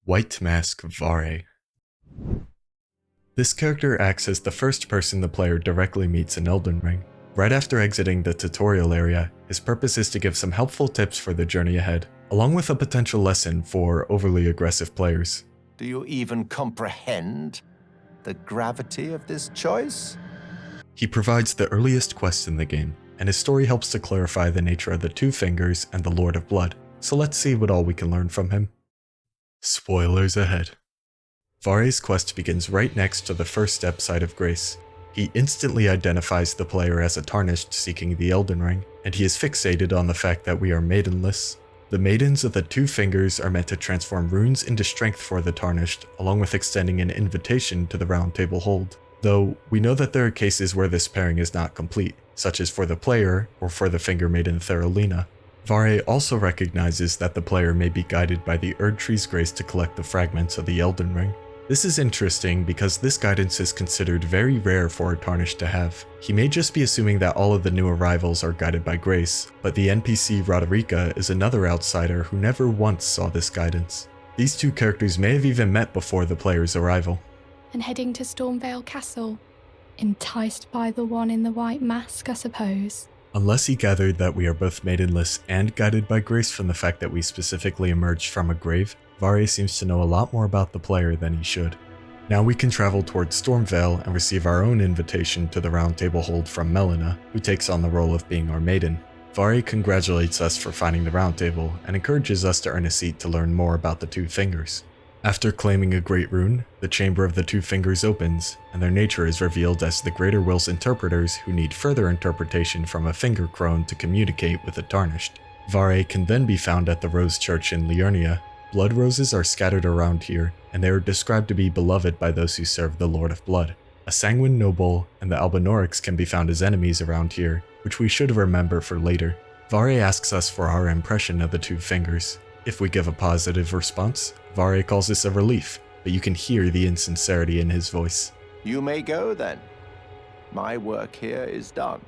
White Mask Varre. This character acts as the first person the player directly meets in Elden Ring. Right after exiting the tutorial area, his purpose is to give some helpful tips for the journey ahead, along with a potential lesson for overly aggressive players. Do you even comprehend the gravity of this choice? He provides the earliest quest in the game, and his story helps to clarify the nature of the Two Fingers and the Lord of Blood, so let's see what all we can learn from him. Spoilers ahead. Varré's quest begins right next to the First Step site of Grace. He instantly identifies the player as a Tarnished seeking the Elden Ring, and he is fixated on the fact that we are maidenless. The Maidens of the Two Fingers are meant to transform runes into strength for the Tarnished, along with extending an invitation to the Roundtable Hold. Though, we know that there are cases where this pairing is not complete, such as for the player or for the Finger Maiden Therolina. Varré also recognizes that the player may be guided by the Erd Tree's grace to collect the fragments of the Elden Ring. This is interesting because this guidance is considered very rare for a Tarnished to have. He may just be assuming that all of the new arrivals are guided by grace, but the NPC Roderica is another outsider who never once saw this guidance. These two characters may have even met before the player's arrival. And heading to Stormvale Castle, enticed by the one in the white mask, I suppose. Unless he gathered that we are both maidenless and guided by grace from the fact that we specifically emerged from a grave, Varré seems to know a lot more about the player than he should. Now we can travel towards Stormvale and receive our own invitation to the Roundtable Hold from Melina, who takes on the role of being our maiden. Varré congratulates us for finding the Roundtable and encourages us to earn a seat to learn more about the Two Fingers. After claiming a great rune, the Chamber of the Two Fingers opens, and their nature is revealed as the Greater Will's interpreters who need further interpretation from a finger crone to communicate with the Tarnished. Varré can then be found at the Rose Church in Liurnia. Blood roses are scattered around here, and they are described to be beloved by those who serve the Lord of Blood. A Sanguine Noble and the Albinorics can be found as enemies around here, which we should remember for later. Varré asks us for our impression of the Two Fingers. If we give a positive response, Varré calls this a relief, but you can hear the insincerity in his voice. You may go then. My work here is done.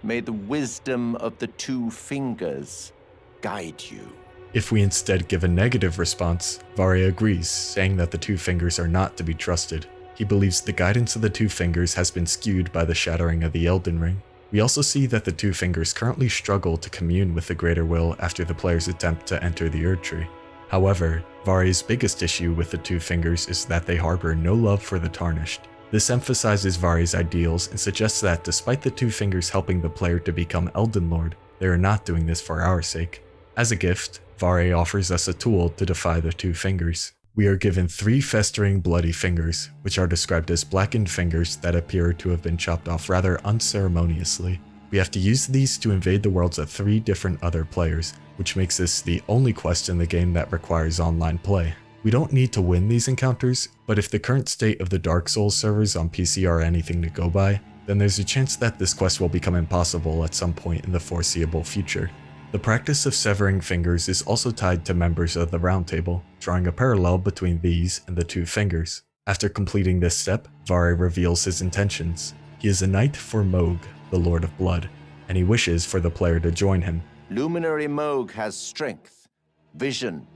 May the wisdom of the Two Fingers guide you. If we instead give a negative response, Varré agrees, saying that the Two Fingers are not to be trusted. He believes the guidance of the Two Fingers has been skewed by the shattering of the Elden Ring. We also see that the Two Fingers currently struggle to commune with the Greater Will after the player's attempt to enter the Erd Tree. However, Varré's biggest issue with the Two Fingers is that they harbor no love for the Tarnished. This emphasizes Varré's ideals and suggests that despite the Two Fingers helping the player to become Elden Lord, they are not doing this for our sake. As a gift, Varré offers us a tool to defy the Two Fingers. We are given 3 festering bloody fingers, which are described as blackened fingers that appear to have been chopped off rather unceremoniously. We have to use these to invade the worlds of 3 different other players, which makes this the only quest in the game that requires online play. We don't need to win these encounters, but if the current state of the Dark Souls servers on PC are anything to go by, then there's a chance that this quest will become impossible at some point in the foreseeable future. The practice of severing fingers is also tied to members of the Round Table, drawing a parallel between these and the Two Fingers. After completing this step, Varré reveals his intentions. He is a knight for Mohg, the Lord of Blood, and he wishes for the player to join him. Luminary Mohg has strength, vision,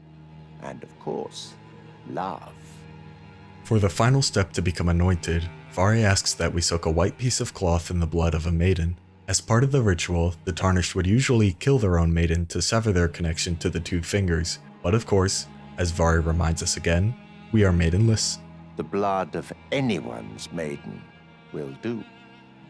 and of course, love. For the final step to become anointed, Varré asks that we soak a white piece of cloth in the blood of a maiden. As part of the ritual, the Tarnished would usually kill their own maiden to sever their connection to the Two Fingers, but of course, as Varré reminds us again, we are maidenless. The blood of anyone's maiden will do.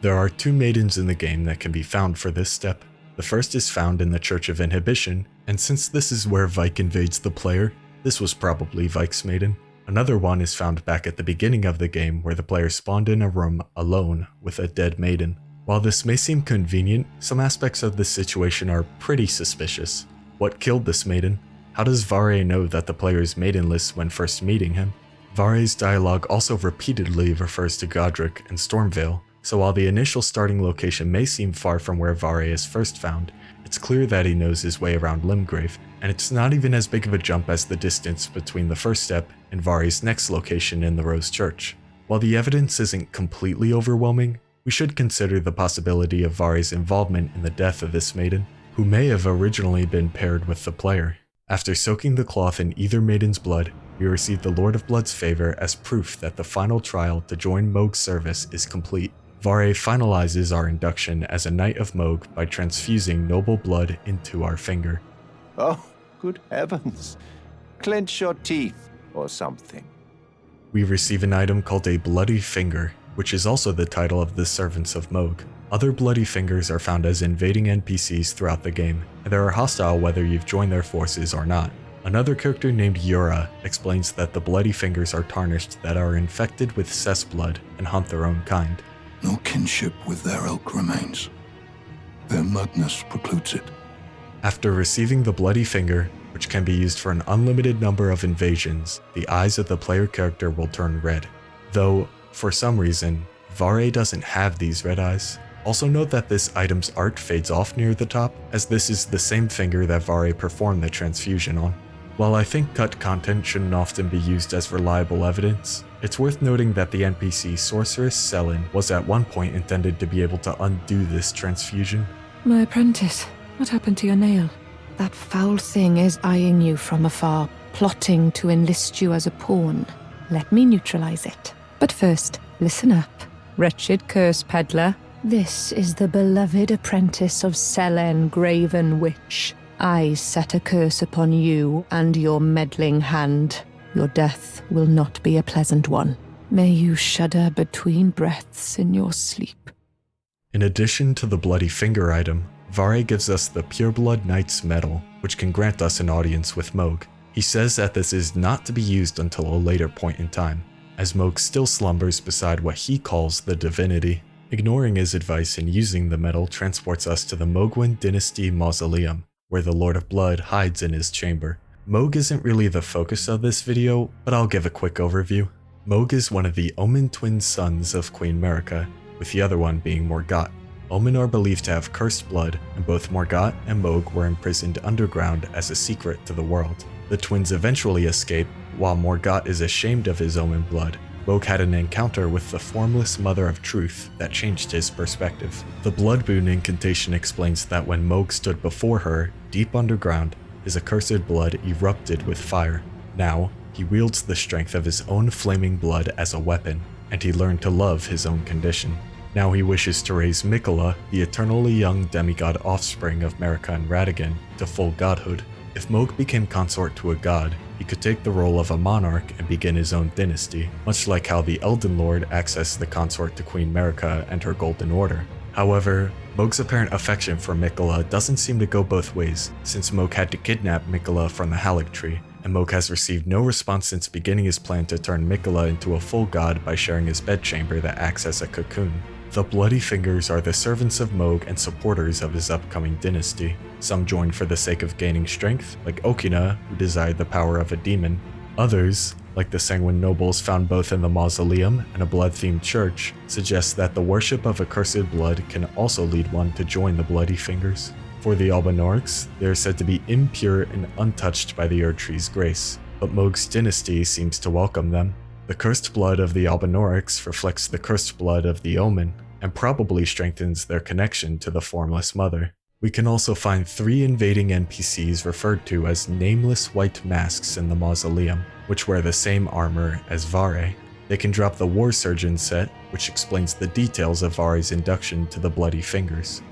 There are 2 maidens in the game that can be found for this step. The first is found in the Church of Inhibition, and since this is where Vyke invades the player, this was probably Vyke's maiden. Another one is found back at the beginning of the game where the player spawned in a room alone with a dead maiden. While this may seem convenient, some aspects of this situation are pretty suspicious. What killed this maiden? How does Varré know that the player is maidenless when first meeting him? Varré's dialogue also repeatedly refers to Godric and Stormvale, so while the initial starting location may seem far from where Varré is first found, it's clear that he knows his way around Limgrave, and it's not even as big of a jump as the distance between the first step and Varré's next location in the Rose Church. While the evidence isn't completely overwhelming, we should consider the possibility of Varré's involvement in the death of this maiden, who may have originally been paired with the player. After soaking the cloth in either maiden's blood, We receive the Lord of Blood's favor as proof that the final trial to join Mohg's service is complete. Varré finalizes our induction as a Knight of Mohg by transfusing noble blood into our finger. Oh, good heavens. Clench your teeth or something. We receive an item called a Bloody Finger, which is also the title of the Servants of Mohg. Other Bloody Fingers are found as invading NPCs throughout the game, and they are hostile whether you've joined their forces or not. Another character named Yura explains that the Bloody Fingers are tarnished that are infected with cess blood and hunt their own kind. No kinship with their ilk remains. Their madness precludes it. After receiving the Bloody Finger, which can be used for an unlimited number of invasions, the eyes of the player character will turn red. Though, for some reason, Varré doesn't have these red eyes. Also note that this item's art fades off near the top, as this is the same finger that Varré performed the transfusion on. While I think cut content shouldn't often be used as reliable evidence, it's worth noting that the NPC Sorceress Selin was at one point intended to be able to undo this transfusion. My apprentice, what happened to your nail? That foul thing is eyeing you from afar, plotting to enlist you as a pawn. Let me neutralize it. But first, listen up, wretched curse peddler. This is the beloved apprentice of Selen, Graven Witch. I set a curse upon you and your meddling hand. Your death will not be a pleasant one. May you shudder between breaths in your sleep. In addition to the Bloody Finger item, Varré gives us the Pureblood Knight's Medal, which can grant us an audience with Mohg. He says that this is not to be used until a later point in time, as Mohg still slumbers beside what he calls the divinity. Ignoring his advice and using the medal transports us to the Mohgwyn Dynasty Mausoleum, where the Lord of Blood hides in his chamber. Mohg isn't really the focus of this video, but I'll give a quick overview. Mohg is one of the Omen twin sons of Queen Marika, with the other one being Morgott. Omen are believed to have cursed blood, and both Morgott and Mohg were imprisoned underground as a secret to the world. The twins eventually escape, while Morgott is ashamed of his Omen blood. Mohg had an encounter with the formless Mother of Truth that changed his perspective. The Blood Boon incantation explains that when Mohg stood before her, deep underground, his accursed blood erupted with fire. Now, he wields the strength of his own flaming blood as a weapon, and he learned to love his own condition. Now he wishes to raise Miquella, the eternally young demigod offspring of Marika and Radagon, to full godhood. If Mohg became consort to a god, he could take the role of a monarch and begin his own dynasty, much like how the Elden Lord accessed the consort to Queen Marika and her Golden Order. However, Mohg's apparent affection for Miquella doesn't seem to go both ways, since Mohg had to kidnap Miquella from the Haligtree, and Mohg has received no response since beginning his plan to turn Miquella into a full god by sharing his bedchamber that acts as a cocoon. The Bloody Fingers are the servants of Mohg and supporters of his upcoming dynasty. Some joined for the sake of gaining strength, like Okina, who desired the power of a demon. Others, like the Sanguine nobles found both in the mausoleum and a blood-themed church, suggest that the worship of accursed blood can also lead one to join the Bloody Fingers. For the Albinaurics, they are said to be impure and untouched by the Erdtree's grace, but Mohg's dynasty seems to welcome them. The cursed blood of the Albinaurics reflects the cursed blood of the Omen, and probably strengthens their connection to the Formless Mother. We can also find 3 invading NPCs referred to as nameless white masks in the mausoleum, which wear the same armor as Varré. They can drop the War Surgeon set, which explains the details of Varré's induction to the Bloody Fingers.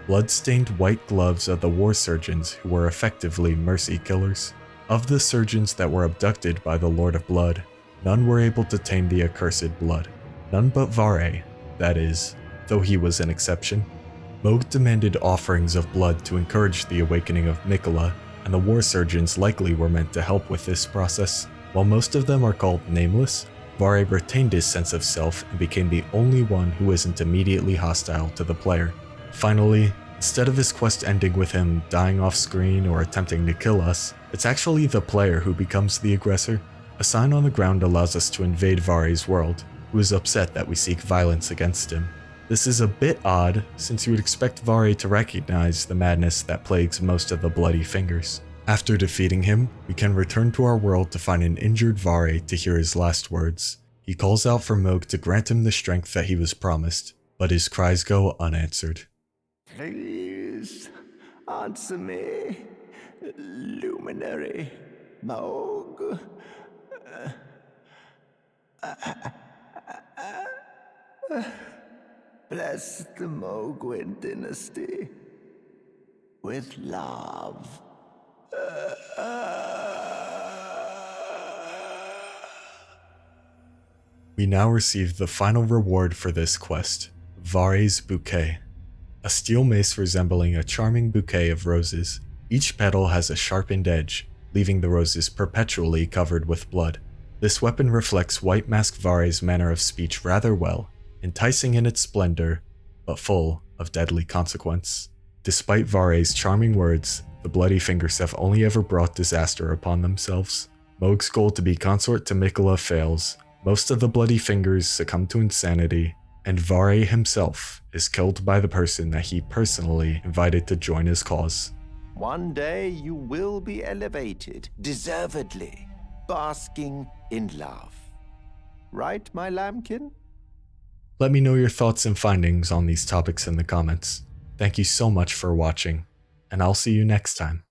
Blood-stained white gloves of the War Surgeons who were effectively mercy killers. Of the surgeons that were abducted by the Lord of Blood, none were able to tame the accursed blood. None but Varré, that is, though he was an exception. Mohg demanded offerings of blood to encourage the awakening of Miquella, and the War Surgeons likely were meant to help with this process. While most of them are called nameless, Varré retained his sense of self and became the only one who isn't immediately hostile to the player. Finally, instead of his quest ending with him dying off screen or attempting to kill us, it's actually the player who becomes the aggressor. A sign on the ground allows us to invade Varré's world, who is upset that we seek violence against him. This is a bit odd, since you would expect Varré to recognize the madness that plagues most of the Bloody Fingers. After defeating him, we can return to our world to find an injured Varré to hear his last words. He calls out for Mohg to grant him the strength that he was promised, but his cries go unanswered. Please, answer me, luminary Mohg. Bless the Mohgwyn dynasty with love. We now receive the final reward for this quest, Varré's bouquet. A steel mace resembling a charming bouquet of roses. Each petal has a sharpened edge, leaving the roses perpetually covered with blood. This weapon reflects White Mask Varré's manner of speech rather well, enticing in its splendor, but full of deadly consequence. Despite Varré's charming words, the Bloody Fingers have only ever brought disaster upon themselves. Mohg's goal to be consort to Mikola fails, most of the Bloody Fingers succumb to insanity, and Varré himself is killed by the person that he personally invited to join his cause. One day you will be elevated, deservedly, basking in love. Right, my lambkin? Let me know your thoughts and findings on these topics in the comments. Thank you so much for watching, and I'll see you next time.